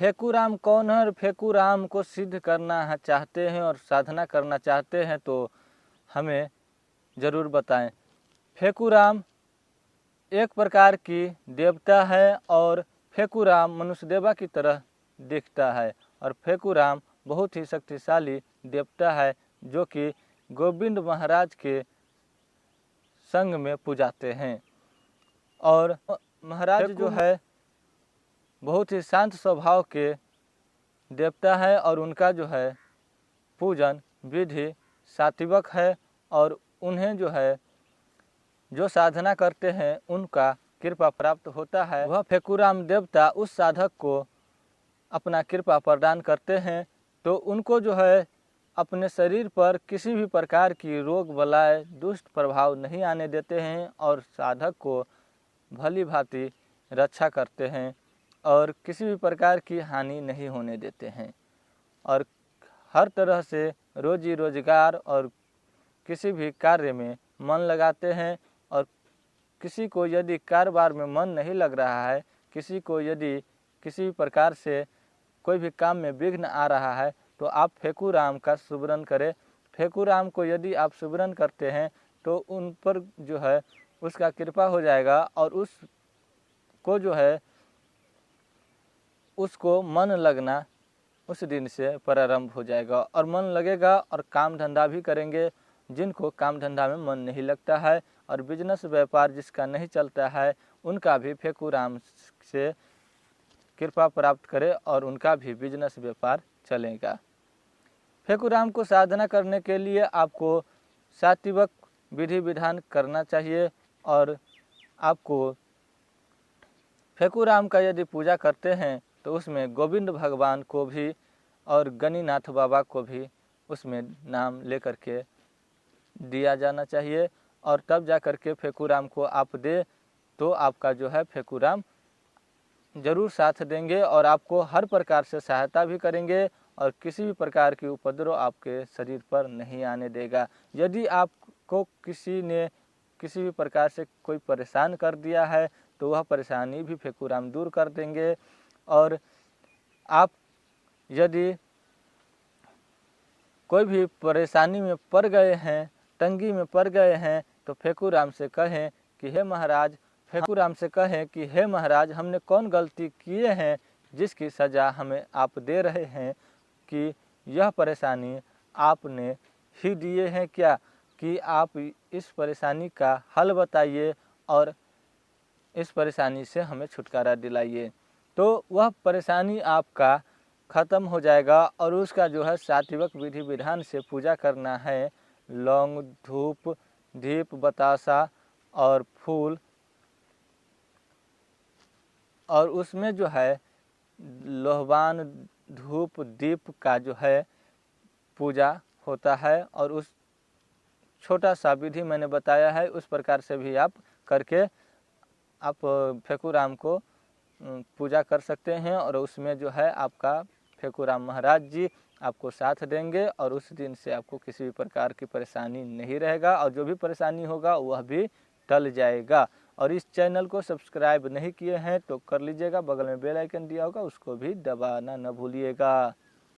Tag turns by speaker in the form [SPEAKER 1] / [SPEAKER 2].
[SPEAKER 1] फेकुराम कौन है और फेकुराम को सिद्ध करना चाहते हैं और साधना करना चाहते हैं तो हमें ज़रूर बताएं। फेकुराम एक प्रकार की देवता है और फेकुराम मनुष्य देवा की तरह दिखता है और फेकुराम बहुत ही शक्तिशाली देवता है जो कि गोविंद महाराज के संग में पूजाते हैं। और महाराज जो है बहुत ही शांत स्वभाव के देवता है और उनका जो है पूजन विधि सात्विक है और उन्हें जो है जो साधना करते हैं उनका कृपा प्राप्त होता है। वह फेकुराम देवता उस साधक को अपना कृपा प्रदान करते हैं तो उनको जो है अपने शरीर पर किसी भी प्रकार की रोग बलाय दुष्ट प्रभाव नहीं आने देते हैं और साधक को भली भांति रक्षा करते हैं और किसी भी प्रकार की हानि नहीं होने देते हैं और हर तरह से रोजी रोजगार और किसी भी कार्य में मन लगाते हैं। और किसी को यदि कारोबार में मन नहीं लग रहा है, किसी को यदि किसी प्रकार से कोई भी काम में विघ्न आ रहा है तो आप फेकुराम का सुमिरन करें। फेकुराम को यदि आप सुमिरन करते हैं तो उन पर जो है उसका कृपा हो जाएगा और उसको जो है उसको मन लगना उस दिन से प्रारंभ हो जाएगा और मन लगेगा और काम धंधा भी करेंगे। जिनको काम धंधा में मन नहीं लगता है और बिजनेस व्यापार जिसका नहीं चलता है उनका भी फेकुराम से कृपा प्राप्त करे और उनका भी बिजनेस व्यापार चलेगा। फेकुराम को साधना करने के लिए आपको सात्विक विधि विधान करना चाहिए और आपको फेकुराम का यदि पूजा करते हैं तो उसमें गोविंद भगवान को भी और गणिनाथ बाबा को भी उसमें नाम लेकर के दिया जाना चाहिए और तब जा कर के फेकुराम को आप दे तो आपका जो है फेकुराम जरूर साथ देंगे और आपको हर प्रकार से सहायता भी करेंगे और किसी भी प्रकार की उपद्रव आपके शरीर पर नहीं आने देगा। यदि आपको किसी ने किसी भी प्रकार से कोई परेशान कर दिया है तो वह परेशानी भी फेकुराम दूर कर देंगे। और आप यदि कोई भी परेशानी में पड़ गए हैं, तंगी में पड़ गए हैं तो फेकुराम से कहें कि हे महाराज, फेकुराम से कहें कि हे महाराज हमने कौन गलती किए हैं जिसकी सज़ा हमें आप दे रहे हैं कि यह परेशानी आपने ही दिए हैं क्या, कि आप इस परेशानी का हल बताइए और इस परेशानी से हमें छुटकारा दिलाइए। तो वह परेशानी आपका ख़त्म हो जाएगा और उसका जो है सात्विक विधि विधान से पूजा करना है। लौंग, धूप, दीप, बतासा और फूल और उसमें जो है लोहवान धूप दीप का जो है पूजा होता है और उस छोटा सा विधि मैंने बताया है उस प्रकार से भी आप करके आप फेकुराम को पूजा कर सकते हैं और उसमें जो है आपका फेकुराम महाराज जी आपको साथ देंगे और उस दिन से आपको किसी भी प्रकार की परेशानी नहीं रहेगा और जो भी परेशानी होगा वह भी टल जाएगा। और इस चैनल को सब्सक्राइब नहीं किए हैं तो कर लीजिएगा, बगल में बेल आइकन दिया होगा उसको भी दबाना न भूलिएगा।